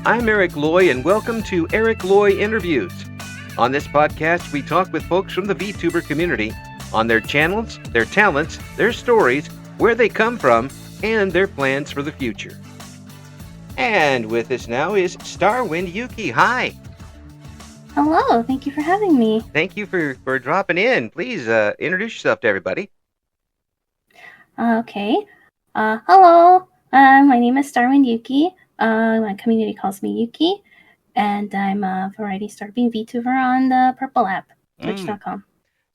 I'm Eric Loy, and welcome to Eric Loy Interviews. On this podcast, we talk with folks from the VTuber community on their channels, their talents, their stories, where they come from, and their plans for the future. And with us now is Starwind Yuki. Hi. Hello, thank you for having me. Thank you for dropping in. Please introduce yourself to everybody. Okay. Hello, my name is Starwind Yuki. My community calls me Yuki, and I'm a variety starving VTuber on the Purple app, twitch.com.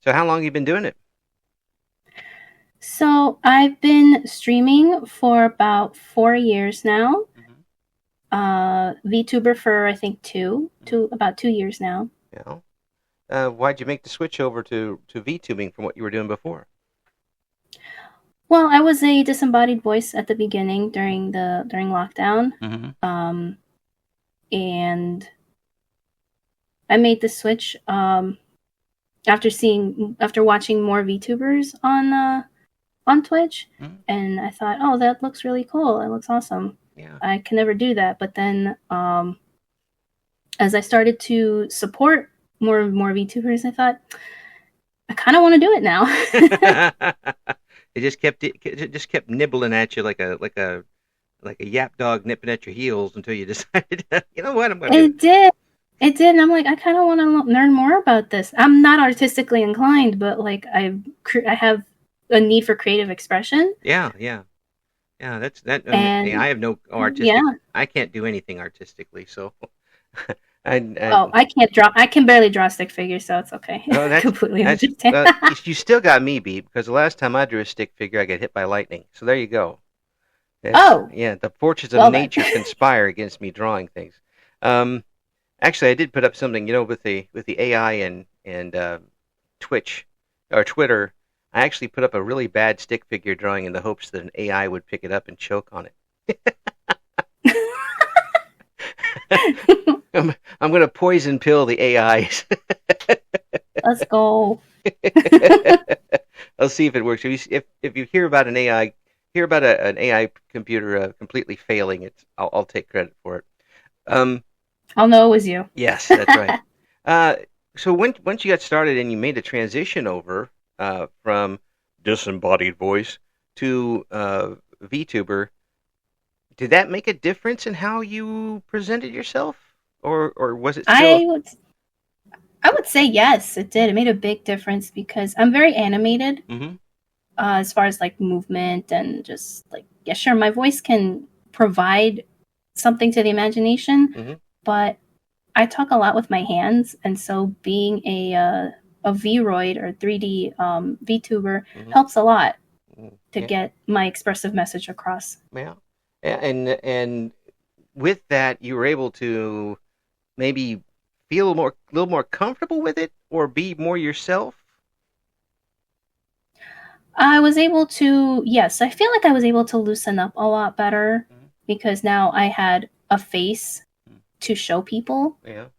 So how long have you been doing it? So I've been streaming for about 4 years now. VTuber for I think about 2 years now. Yeah. Why'd you make the switch over to VTubing from what you were doing before? Well, I was a disembodied voice at the beginning during lockdown, and I made the switch after watching more VTubers on Twitch, and I thought, oh, that looks really cool. It looks awesome. Yeah. I can never do that, but then as I started to support more VTubers, I thought I kind of want to do it now. It just kept nibbling at you like a yap dog nipping at your heels until you decided, you know what, I'm going to do it. It did, and I'm like, I kind of want to learn more about this. I'm not artistically inclined, but like I have a need for creative expression. Yeah. That's that. And I have no artistic. Yeah. I can't do anything artistically, so. I can't draw. I can barely draw stick figures, so it's okay. Oh, Completely understand. You still got me beat, because the last time I drew a stick figure, I got hit by lightning. So there you go. Yeah, the forces of nature conspire against me drawing things. Actually, I did put up something, with the AI and Twitch or Twitter. I actually put up a really bad stick figure drawing in the hopes that an AI would pick it up and choke on it. I'm going to poison pill the AIs. Let's go. I'll see if it works. If you hear about an AI, an AI computer completely failing, I'll take credit for it. I'll know it was you. Yes, that's right. So once you got started and you made the transition over from disembodied voice to VTuber, did that make a difference in how you presented yourself, or was it still... I would say yes, it did. It made a big difference because I'm very animated as far as like movement and just like, yeah, sure, my voice can provide something to the imagination, but I talk a lot with my hands, and so being a Vroid or 3D VTuber helps a lot to get my expressive message across. Yeah. And with that, you were able to maybe feel a little more comfortable with it, or be more yourself? I was able to, yes, I feel like I was able to loosen up a lot better because now I had a face to show people. Yeah.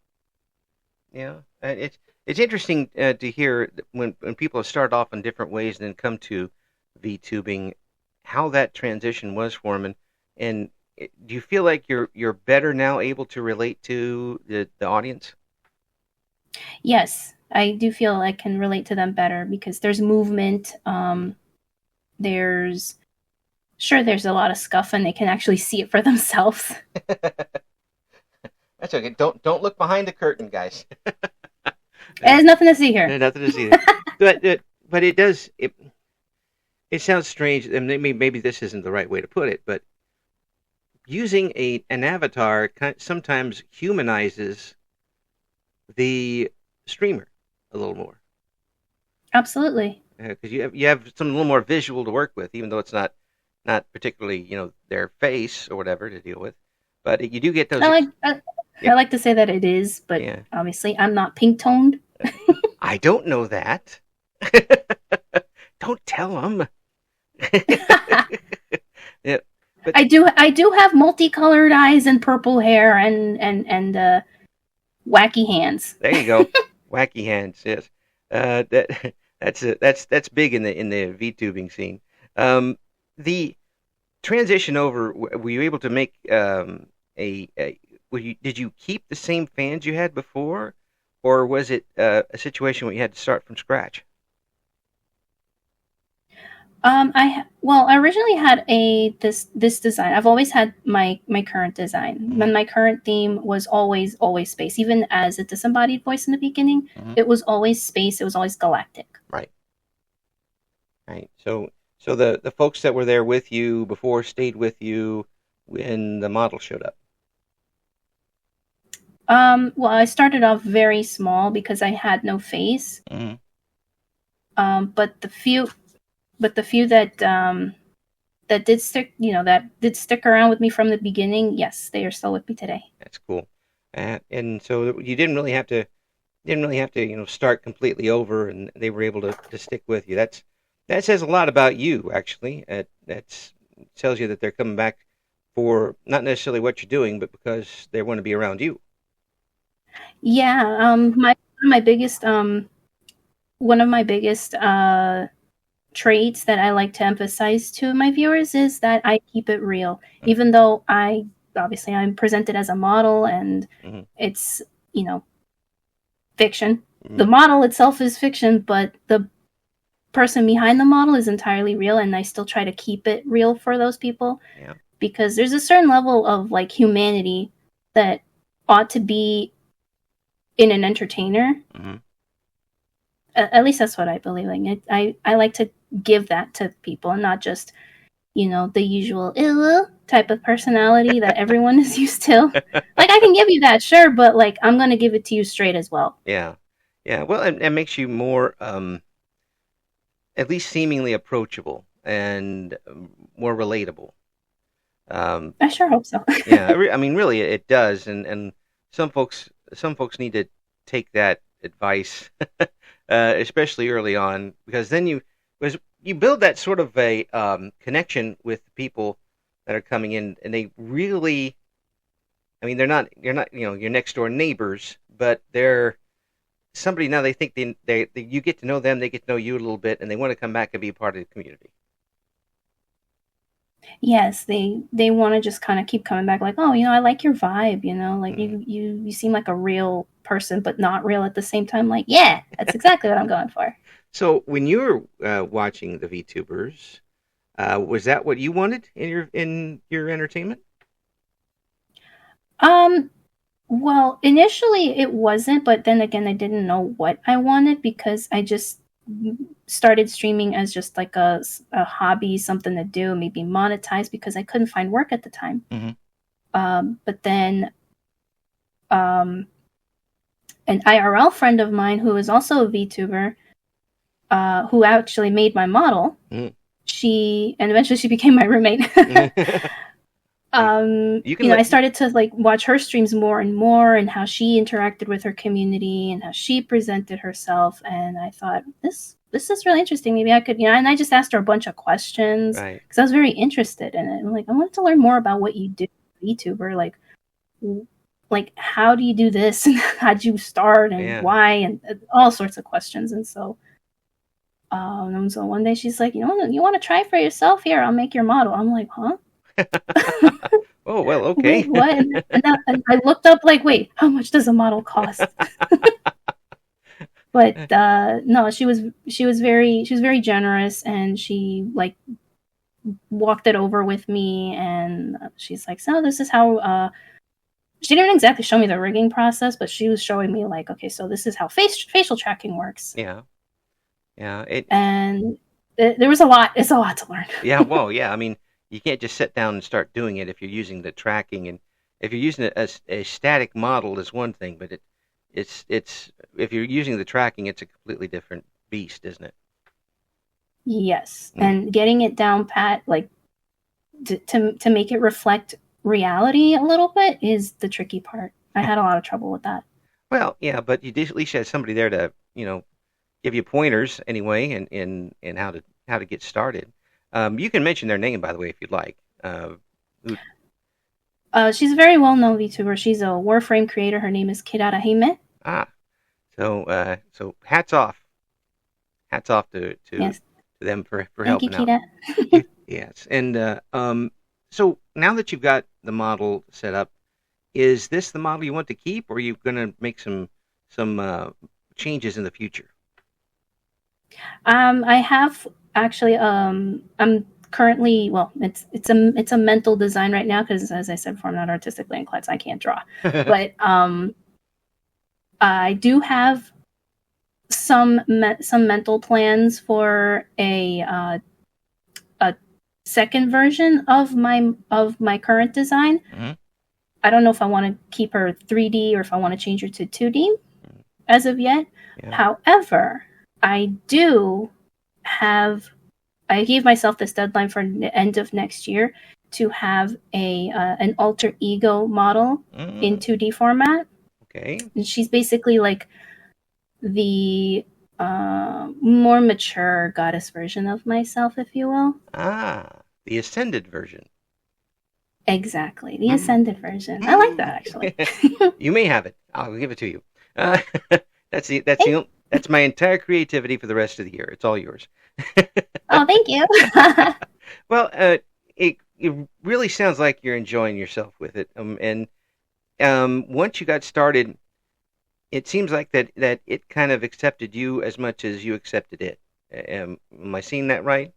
It's interesting to hear when people have started off in different ways and then come to VTubing, how that transition was for them. And do you feel like you're better now able to relate to the audience? Yes, I do feel I can relate to them better because there's movement. There's a lot of scuff, and they can actually see it for themselves. That's okay. Don't look behind the curtain, guys. There's nothing to see here. Nothing to see there. But it does. It sounds strange, and maybe this isn't the right way to put it, but using an avatar sometimes humanizes the streamer a little more. Absolutely. Because you have some a little more visual to work with, even though it's not particularly their face or whatever to deal with, but you do get those. I like to say that it is, but obviously I'm not pink toned. I don't know that. Don't tell them. Yeah. But I do have multicolored eyes and purple hair and wacky hands. There you go, wacky hands. Yes, that's big in the VTubing scene. The transition over, were you able to make did you keep the same fans you had before, or was it a situation where you had to start from scratch? I originally had this design. I've always had my current design. Mm-hmm. My current theme was always space. Even as a disembodied voice in the beginning, Mm-hmm. it was always space. It was always galactic. Right. Right. So the folks that were there with you before stayed with you when the model showed up. Well, I started off very small because I had no face. Mm-hmm. But the few that did stick, that did stick around with me from the beginning, yes, they are still with me today. That's cool. And so you didn't really have to start completely over, and they were able to stick with you. That says a lot about you, actually. That tells you that they're coming back for not necessarily what you're doing, but because they want to be around you. Yeah, my biggest one of my biggest traits that I like to emphasize to my viewers is that I keep it real, even though I'm presented as a model and Mm-hmm. it's fiction. Mm-hmm. The model itself is fiction, but the person behind the model is entirely real, and I still try to keep it real for those people. Yeah. Because there's a certain level of like humanity that ought to be in an entertainer. Mm-hmm. At least that's what I believe. Like I like to give that to people, and not just the usual type of personality that everyone is used to. Like, I can give you that, sure, but like I'm gonna give it to you straight as well. Yeah. Yeah. Well, it makes you more, at least seemingly approachable and more relatable. I sure hope so. Yeah. I mean, really, it does, and some folks need to take that advice, especially early on, because then you build that sort of a connection with the people that are coming in, and they really, I mean, you're not your next door neighbors, but they're somebody now. They think they you get to know them, they get to know you a little bit, and they want to come back and be a part of the community. Yes, they want to just kind of keep coming back, like, oh, I like your vibe, like Mm-hmm. you seem like a real person, but not real at the same time. Like, yeah, that's exactly what I'm going for. So when you were watching the VTubers, was that what you wanted in your entertainment? Well, initially it wasn't, but then again, I didn't know what I wanted because I just started streaming as just like a hobby, something to do, maybe monetize, because I couldn't find work at the time. Mm-hmm. But then an IRL friend of mine who is also a VTuber, who actually made my model, Mm-hmm. and eventually she became my roommate. I started to like watch her streams more and more, and how she interacted with her community and how she presented herself, and I thought, this is really interesting. Maybe I could, and I just asked her a bunch of questions because I was very interested in it. I'm like, I wanted to learn more about what you do, VTuber, like how do you do this, and how did you start, and why, and all sorts of questions. And so one day she's like, you want to try for yourself? Here, I'll make your model. I'm like, huh? Oh, well, okay. Wait, what? And I looked up, like, wait, how much does a model cost? But no, she was very generous, and she like walked it over with me, and she's like, so this is how. She didn't exactly show me the rigging process, but she was showing me like, okay, so this is how facial tracking works. Yeah. And there was a lot. It's a lot to learn. Yeah. Well, yeah. I mean, you can't just sit down and start doing it if you're using the tracking, and if you're using a static model is one thing, but it's if you're using the tracking, it's a completely different beast, isn't it? Yes, and getting it down pat, like to make it reflect reality a little bit, is the tricky part. I had a lot of trouble with that. Well, yeah, but you at least had somebody there to give you pointers anyway, in how to get started. You can mention their name, by the way, if you'd like. She's a very well-known VTuber. She's a Warframe creator. Her name is Kirara Hime. So hats off to yes. them for Thank helping you, out. Yes, and so now that you've got the model set up, is this the model you want to keep, or are you going to make some changes in the future? I have actually. I'm currently, well, it's a mental design right now because, as I said before, I'm not artistically inclined, so I can't draw. But I do have some mental plans for a second version of my current design. Mm-hmm. I don't know if I want to keep her 3D or if I want to change her to 2D as of yet. Yeah. However, I gave myself this deadline for the end of next year to have an alter ego model in 2D format. Okay. And she's basically like the more mature goddess version of myself, if you will. The ascended version. Exactly, the ascended version. I like that, actually. You may have it. I'll give it to you. That's my entire creativity for the rest of the year. It's all yours. Oh, thank you. Well, it really sounds like you're enjoying yourself with it. And once you got started, it seems like that it kind of accepted you as much as you accepted it. Am I seeing that right?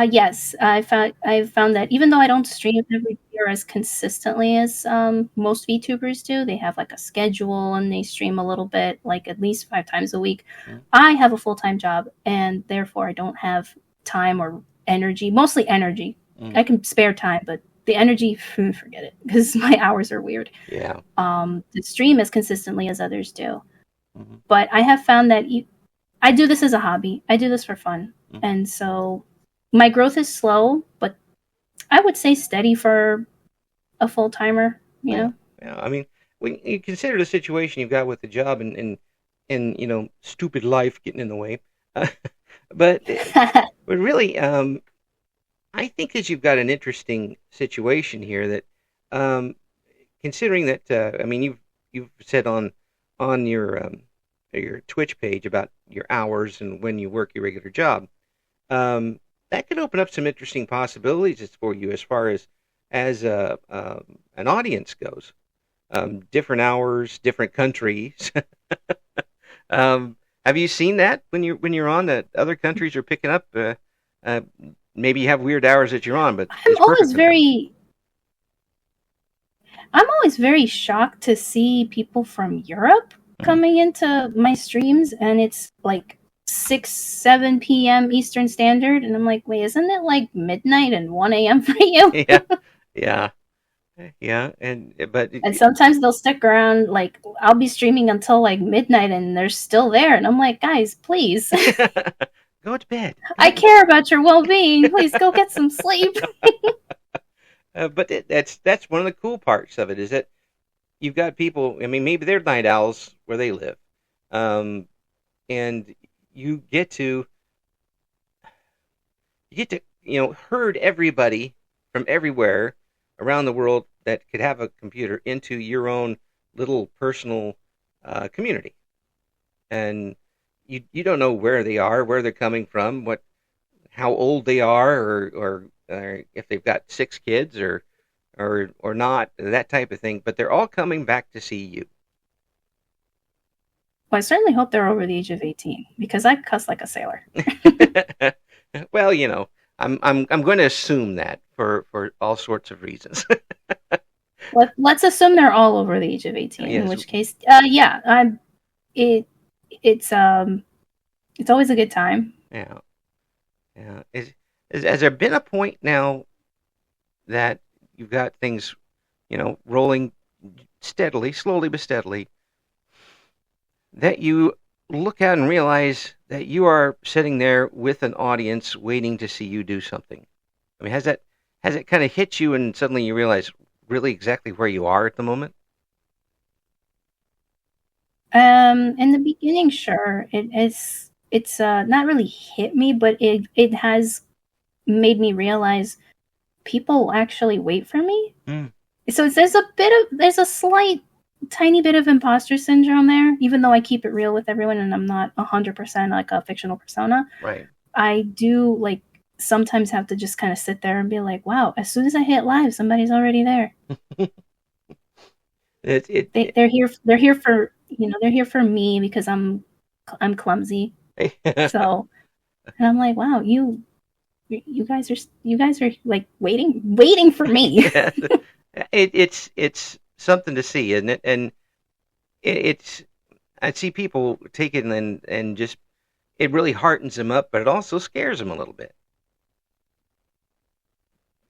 Yes, I've found that even though I don't stream every year as consistently as most VTubers do, they have like a schedule and they stream a little bit, like at least 5 times a week. I have a full-time job, and therefore I don't have time or energy, mostly energy. I can spare time, but the energy, forget it, because my hours are weird. Yeah. To stream as consistently as others do. But I have found that I do this as a hobby. I do this for fun. And so my growth is slow, but I would say steady for a full-timer, you know? Yeah, I mean, when you consider the situation you've got with the job and stupid life getting in the way, but really, I think that you've got an interesting situation here that, considering that, I mean, you've said on your Twitch page about your hours and when you work your regular job. That could open up some interesting possibilities for you as far as an audience goes. Different hours, different countries. Have you seen that when you're on that other countries are picking up? Maybe you have weird hours that you're on, but I'm always very shocked to see people from Europe coming into my streams, and it's like 6-7 p.m. Eastern Standard, and I'm like, wait, isn't it like midnight and 1 a.m. for you? Yeah, and sometimes they'll stick around. Like, I'll be streaming until like midnight, and they're still there, and I'm like, guys, please, go to bed. I care about your well-being. Please go get some sleep. But that's one of the cool parts of it, is that you've got people. I mean, maybe they're night owls where they live, and you get to herd everybody from everywhere around the world that could have a computer into your own little personal community, and you don't know where they are, where they're coming from, how old they are, or if they've got 6 kids or not, that type of thing. But they're all coming back to see you. Well, I certainly hope they're over the age of 18, because I cuss like a sailor. Well, I'm going to assume that for all sorts of reasons. Let's assume they're all over the age of 18. Yes. In which case, yeah, it's always a good time. Yeah. Has there been a point now that you've got things, rolling steadily, slowly but steadily, that you look out and realize that you are sitting there with an audience waiting to see you do something? I mean, has it kind of hit you and suddenly you realize really exactly where you are at the moment? In the beginning, sure. It's not really hit me, but it has made me realize people actually wait for me. So there's a slight tiny bit of imposter syndrome there, even though I keep it real with everyone and I'm not 100% like a fictional persona. Right. I do like sometimes have to just kind of sit there and be like, wow, as soon as I hit live, somebody's already there. They're here for, they're here for me because I'm clumsy. So, and I'm like, wow, you guys are like waiting for me. Yeah. It's something to see, isn't it? And it's I see people take it and just it really heartens them up, but it also scares them a little bit.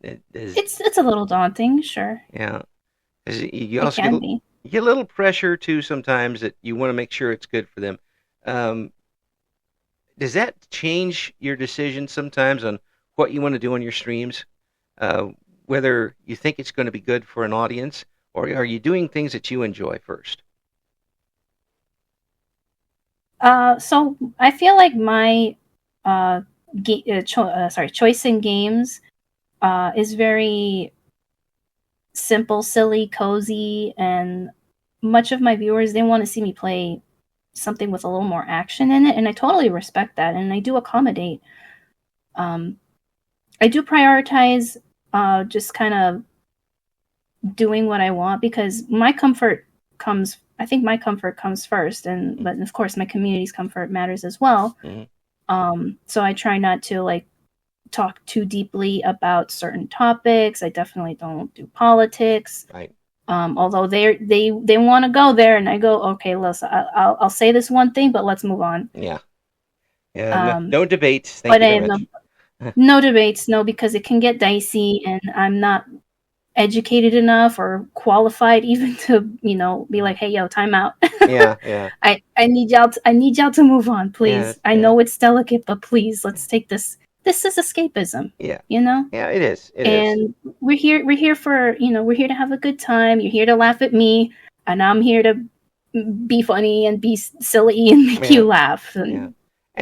It's a little daunting, sure. Yeah, you also get a little pressure too sometimes that you want to make sure it's good for them. Does that change your decision sometimes on what you want to do on your streams? Whether you think it's going to be good for an audience, or are you doing things that you enjoy first? So I feel like my choice in games is very simple, silly, cozy, and much of my viewers, they want to see me play something with a little more action in it, and I totally respect that, and I do accommodate. I do prioritize just kind of doing what I want, because my comfort comes first, but of course my community's comfort matters as well. So I try not to like talk too deeply about certain topics. I definitely don't do politics. Right. Although they want to go there, and I go, okay, listen, I'll say this one thing, but let's move on. Yeah. Yeah. No debates. Thank you very much. No debates, no, because it can get dicey, and I'm not educated enough or qualified even to, be like, hey, yo, time out. Yeah. I need y'all to move on, please. I know it's delicate, but please, let's take this. This is escapism. Yeah. Yeah, it is. We're here for, we're here to have a good time. You're here to laugh at me, and I'm here to be funny and be silly and make you laugh. And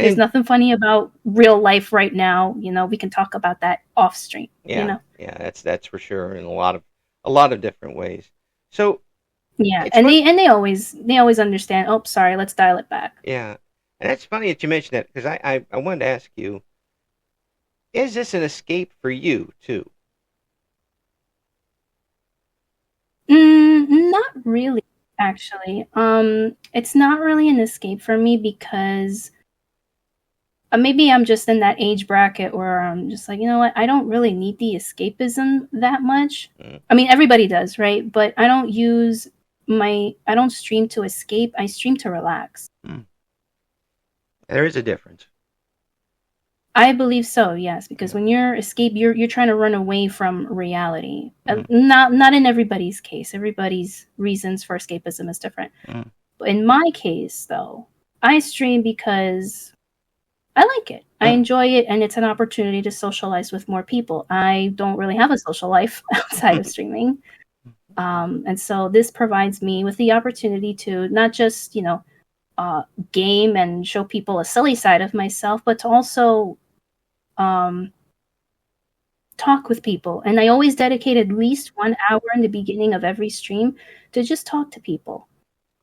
there's nothing funny about real life right now. We can talk about that off stream. Yeah. That's for sure, in a lot of different ways. So they always understand. Oh, sorry, let's dial it back. Yeah, and that's funny that you mentioned that, because I wanted to ask you, is this an escape for you too? Not really, actually. It's not really an escape for me, because maybe I'm just in that age bracket where I'm just like, you know what? I don't really need the escapism that much. I mean, everybody does, right? But I don't I don't stream to escape. I stream to relax. There is a difference. I believe so, yes, because when you're escape, you're trying to run away from reality. Not in everybody's case. Everybody's reasons for escapism is different. But in my case, though, I stream because I like it. I enjoy it, and it's an opportunity to socialize with more people. I don't really have a social life outside of streaming. And so this provides me with the opportunity to not just, game and show people a silly side of myself, but to also talk with people. And I always dedicate at least 1 hour in the beginning of every stream to just talk to people.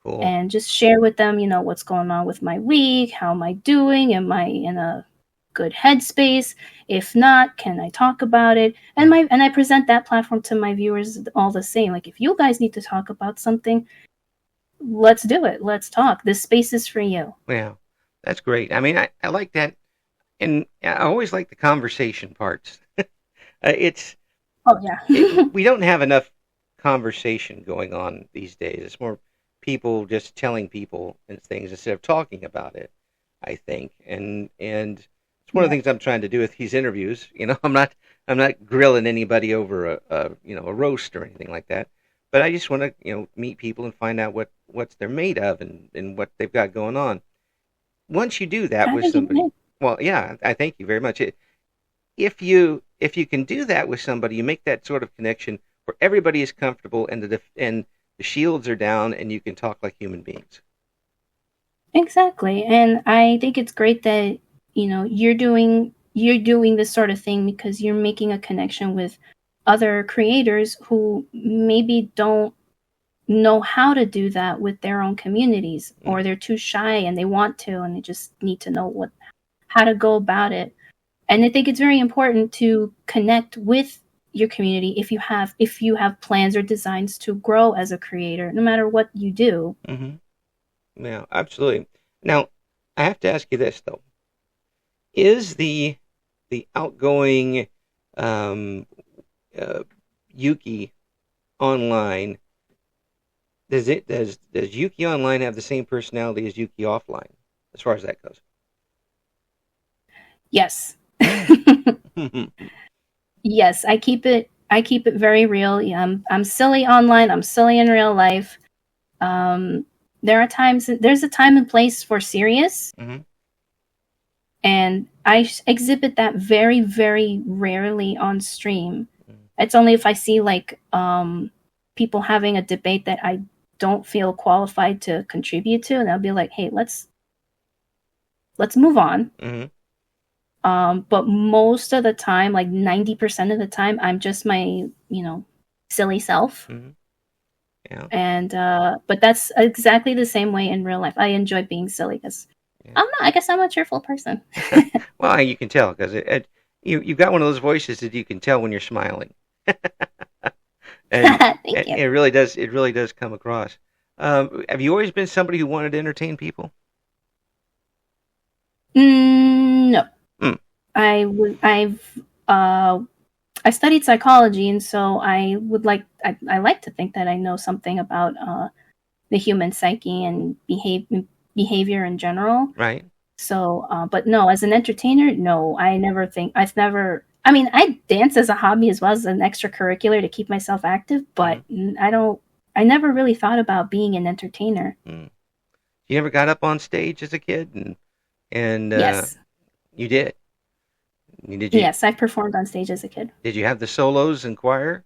Cool. And just share with them, what's going on with my week, how am I doing, am I in a good headspace? If not, can I talk about it? And I present that platform to my viewers all the same. Like, if you guys need to talk about something, let's do it. Let's talk. This space is for you. Yeah, that's great. I mean, I like that, and I always like the conversation parts. We don't have enough conversation going on these days. It's more people just telling people and things instead of talking about it, I think. And it's one of the things I'm trying to do with these interviews. I'm not grilling anybody over a roast or anything like that. But I just want to, meet people and find out what they're made of and what they've got going on. Once you do that with somebody, well, yeah, I thank you very much. If you can do that with somebody, you make that sort of connection where everybody is comfortable and the shields are down and you can talk like human beings. Exactly. And I think it's great that, you're doing this sort of thing because you're making a connection with other creators who maybe don't know how to do that with their own communities, or they're too shy and they want to, and they just need to know how to go about it. And I think it's very important to connect with your community if you have plans or designs to grow as a creator, no matter what you do. Yeah, absolutely. Now, I have to ask you this though: is the outgoing um, Yuki online, does Yuki online have the same personality as Yuki offline, as far as that goes? Yes. Yes, I keep it very real. Yeah, I'm silly online, I'm silly in real life. There's a time and place for serious. And I exhibit that very, very rarely on stream. It's only if I see like people having a debate that I don't feel qualified to contribute to, and I'll be like, hey, let's move on. But most of the time, like 90% of the time, I'm just my, silly self. Yeah. And but that's exactly the same way in real life. I enjoy being silly because I guess I'm a cheerful person. Well, you can tell because you've got one of those voices that you can tell when you're smiling. And Thank you. it really does come across. Have you always been somebody who wanted to entertain people? No. I studied psychology, and so I like to think that I know something about the human psyche and behavior in general. Right. So, but no, as an entertainer, no, I mean, I dance as a hobby as well as an extracurricular to keep myself active, but I never really thought about being an entertainer. You ever got up on stage as a kid and yes. You did? Did you? Yes, I've performed on stage as a kid. Did you have the solos in choir?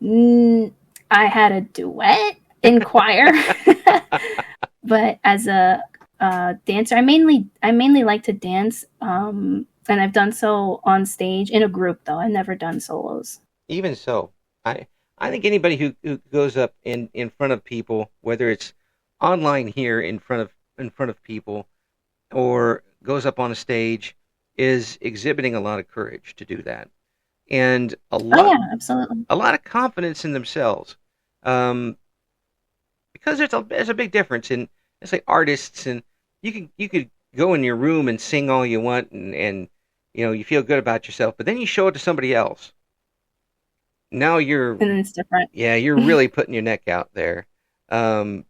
I had a duet in choir, but as a dancer, I mainly like to dance, and I've done so on stage in a group. Though I've never done solos. Even so, I think anybody who goes up in front of people, whether it's online here in front of people, or goes up on a stage, is exhibiting a lot of courage to do that, and absolutely, a lot of confidence in themselves, because there's a big difference in, let's say, artists, and you could go in your room and sing all you want, and you feel good about yourself, but then you show it to somebody else. Now and it's different. Yeah, you're really putting your neck out there. I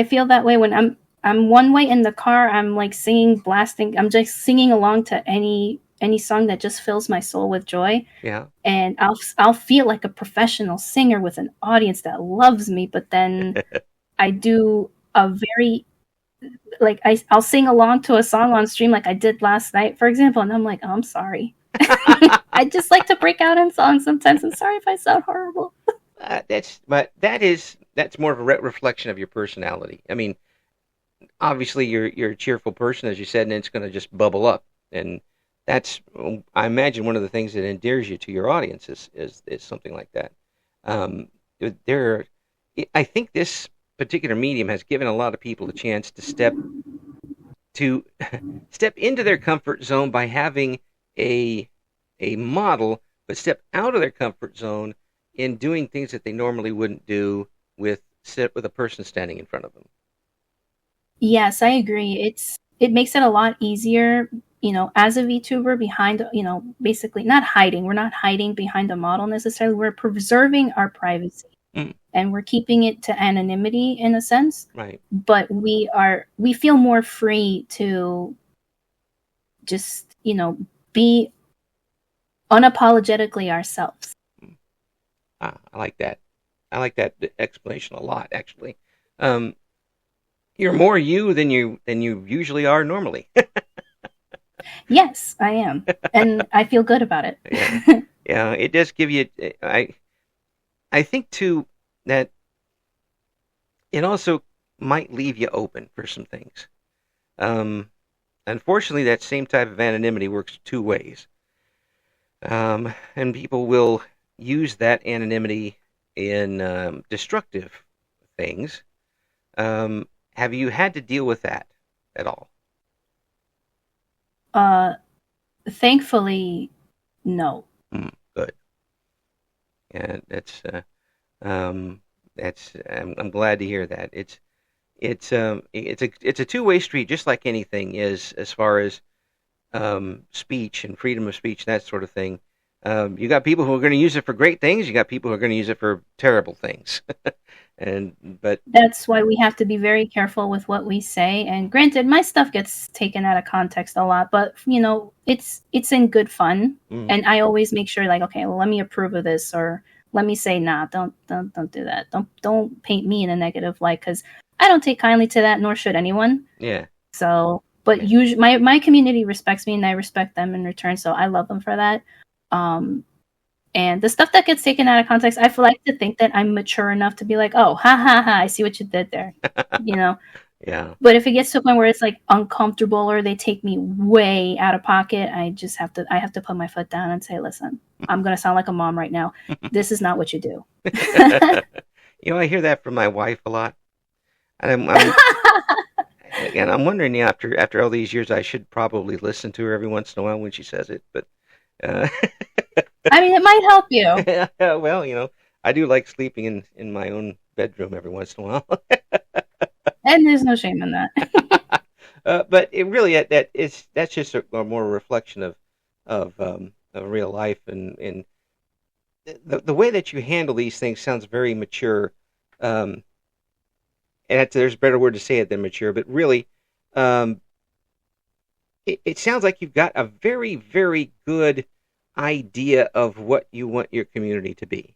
feel that way when I'm one way in the car. I'm like singing, blasting. I'm just singing along to any song that just fills my soul with joy. Yeah. And I'll feel like a professional singer with an audience that loves me. But then I do a very I'll sing along to a song on stream like I did last night, for example, and I'm like, oh, I'm sorry. I just like to break out in songs sometimes. I'm sorry if I sound horrible. That's more of a reflection of your personality. I mean, obviously you're a cheerful person, as you said, and it's going to just bubble up, and that's, I imagine, one of the things that endears you to your audience is something like that. I think this particular medium has given a lot of people a chance to step into their comfort zone by having a model, but step out of their comfort zone in doing things that they normally wouldn't do with a person standing in front of them. Yes, I agree. It makes it a lot easier, as a VTuber behind, basically not hiding. We're not hiding behind a model necessarily. We're preserving our privacy. And we're keeping it to anonymity in a sense. Right. But we feel more free to just, be unapologetically ourselves. I like that. I like that explanation a lot, actually. You're more you than you usually are normally. Yes, I am, and I feel good about it. Yeah, it does give you. I think too that it also might leave you open for some things. Unfortunately, that same type of anonymity works two ways, and people will use that anonymity in destructive things. Have you had to deal with that at all? Thankfully, no. Good. Yeah, I'm glad to hear that. It's a two-way street, just like anything is, as far as speech and freedom of speech, that sort of thing. You got people who are going to use it for great things. You got people who are going to use it for terrible things. But that's why we have to be very careful with what we say. And granted, my stuff gets taken out of context a lot, but it's in good fun. And I always make sure, like, okay, well, let me approve of this, or let me say, nah, don't do that. Don't paint me in a negative light, because I don't take kindly to that, nor should anyone. Yeah. So, but usually my community respects me, and I respect them in return. So I love them for that. And the stuff that gets taken out of context, I like to think that I'm mature enough to be like, oh, ha ha ha, I see what you did there. Yeah. But if it gets to a point where it's like uncomfortable, or they take me way out of pocket, I have to put my foot down and say, listen, I'm going to sound like a mom right now. This is not what you do. I hear that from my wife a lot. And I'm wondering, after all these years, I should probably listen to her every once in a while when she says it. But I mean, it might help you. Well, I do like sleeping in my own bedroom every once in a while. And there's no shame in that. But it really that's just a more reflection of real life, and the way that you handle these things sounds very mature. And there's a better word to say it than mature, but really, it sounds like you've got a very, very good idea of what you want your community to be.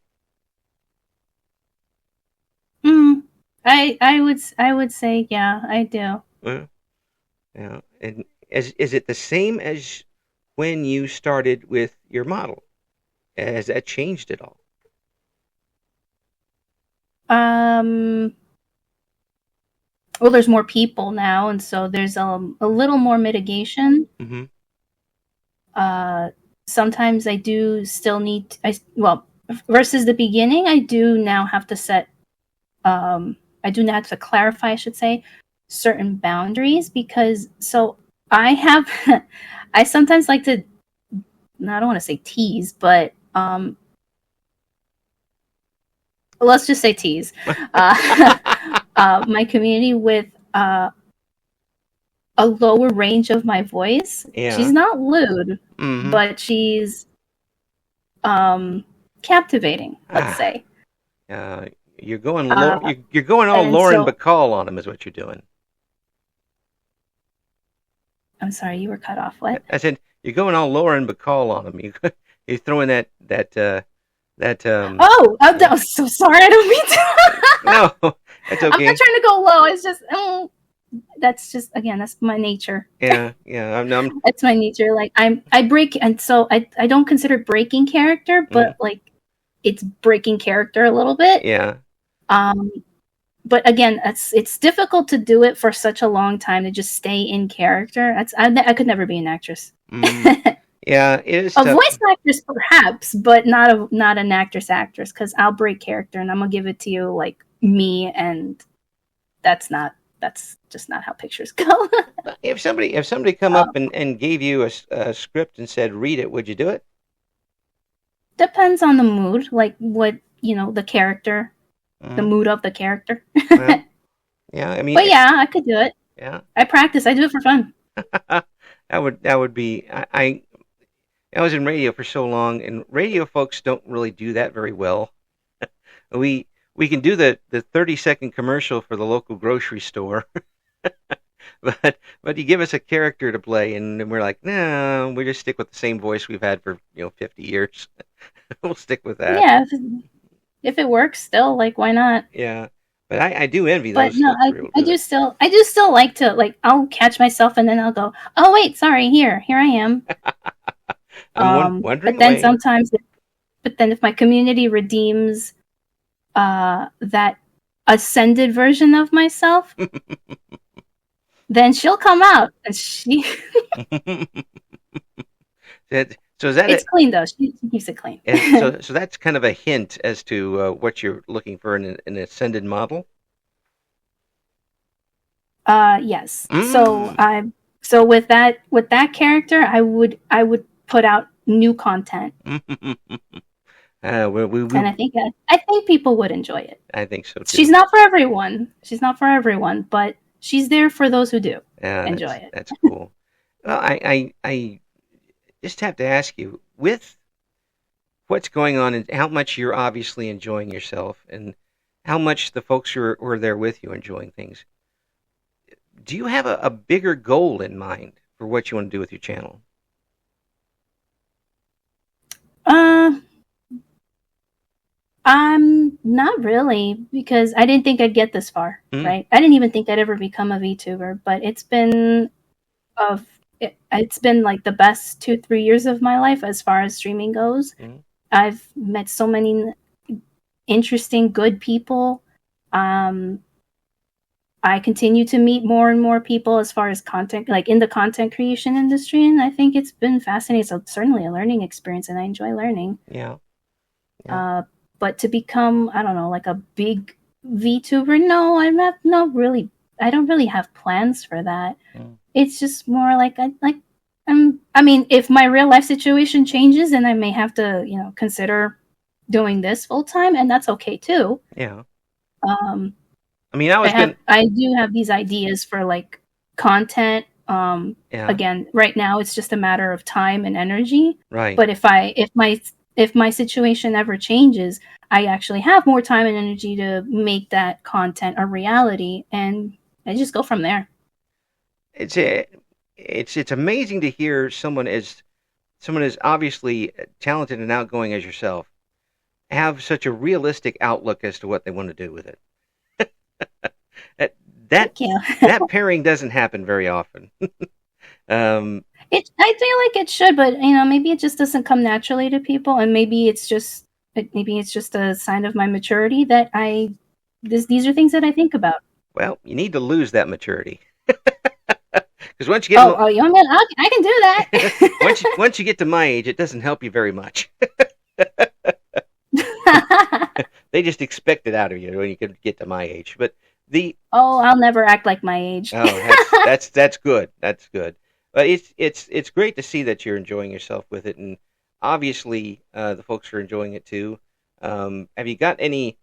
I would say, yeah, I do. Yeah. And is it the same as when you started with your model? Has that changed at all? Well, there's more people now, and so there's a little more mitigation. Mm-hmm. Sometimes I do still need versus the beginning, I do now have to set I do now have to clarify, I should say, certain boundaries, because I have I sometimes like to, I don't want to say tease, but let's just say tease my community with a lower range of my voice. Yeah. She's not lewd, but she's captivating, let's say. You're going you're going all Lauren Bacall on him, is what you're doing. I'm sorry, you were cut off. What? I said you're going all Lauren Bacall on him. You're throwing that. Oh, I'm so sorry. I don't mean to. No, that's okay. I'm not trying to go low. It's just that's just, again, that's my nature. Yeah. It's my nature. Like I break, and so I don't consider breaking character, but like it's breaking character a little bit. Yeah. But again, it's difficult to do it for such a long time, to just stay in character. I could never be an actress. Yeah, it is a voice actress perhaps, but not an actress, because I'll break character and I'm gonna give it to you like me, and that's just not how pictures go. If somebody come up and gave you a script and said read it, would you do it? Depends on the mood, like what the character, the mood of the character. Well, yeah, I mean, but yeah, I could do it. Yeah, I practice. I do it for fun. that would be. I was in radio for so long, and radio folks don't really do that very well. We can do the 30-second commercial for the local grocery store, but you give us a character to play, and we're like, no, we just stick with the same voice we've had for 50 years. We'll stick with that. Yeah, if it works, still, like, why not? Yeah, but I do envy those. But no, I do still like to, like, I'll catch myself and then I'll go, oh wait, sorry, here I am. I'm wondering. But then sometimes, if my community redeems that ascended version of myself, then she'll come out and she. So is that it's clean though? She keeps it clean. So that's kind of a hint as to what you're looking for in an ascended model. Yes. So with that character, I would put out new content. And I think people would enjoy it. I think so too. She's not for everyone. But she's there for those who do enjoy it. That's cool. Well, I just have to ask you, with what's going on and how much you're obviously enjoying yourself and how much the folks who are there with you enjoying things, do you have a bigger goal in mind for what you want to do with your channel? I'm not really, because I didn't think I'd get this far, right? I didn't even think I'd ever become a VTuber, but it's been like the best 2-3 years of my life as far as streaming goes. I've met so many interesting, good people. I continue to meet more and more people as far as content, like in the content creation industry, and I think it's been fascinating. It's certainly a learning experience, and I enjoy learning. Yeah. But to become, I don't know, like a big VTuber, no, I don't really have plans for that. It's just more like I mean, if my real life situation changes, then I may have to, consider doing this full time, and that's okay too. Yeah. I mean, I do have these ideas for like content. Again, right now it's just a matter of time and energy. Right. But if my situation ever changes, I actually have more time and energy to make that content a reality, and I just go from there. It's amazing to hear someone as obviously talented and outgoing as yourself have such a realistic outlook as to what they want to do with it. That pairing doesn't happen very often. I feel like it should, but maybe it just doesn't come naturally to people, and maybe it's just a sign of my maturity that these are things that I think about. Well, you need to lose that maturity. Because once you get I can do that. once you get to my age, it doesn't help you very much. They just expect it out of you when you get to my age. But I'll never act like my age. That's good. That's good. But it's great to see that you're enjoying yourself with it, and obviously the folks are enjoying it too. Have you got any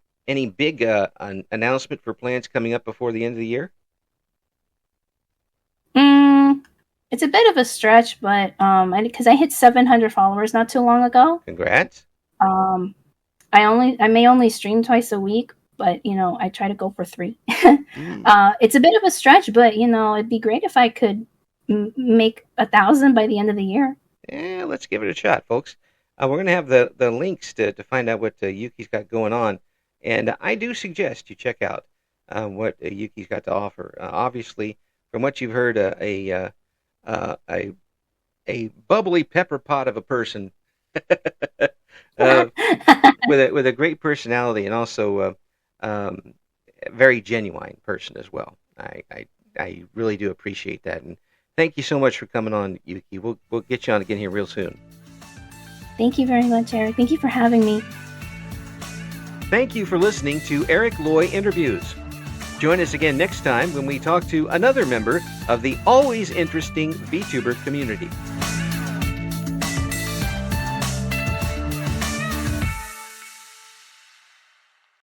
big announcement for plans coming up before the end of the year? It's a bit of a stretch, but because I hit 700 followers not too long ago. Congrats. I may only stream twice a week, but I try to go for 3. It's a bit of a stretch, but it'd be great if I could make 1,000 by the end of the year. Yeah, let's give it a shot, folks. We're going to have the links to find out what Yuki's got going on, and I do suggest you check out what Yuki's got to offer. Obviously, from what you've heard, a bubbly pepper pot of a person with a great personality, and also very genuine person as well. I really do appreciate that, and thank you so much for coming on, Yuki. We'll get you on again here real soon. Thank you very much, Eric. Thank you for having me. Thank you for listening to Eric Loy Interviews. Join us again next time when we talk to another member of the always interesting VTuber community.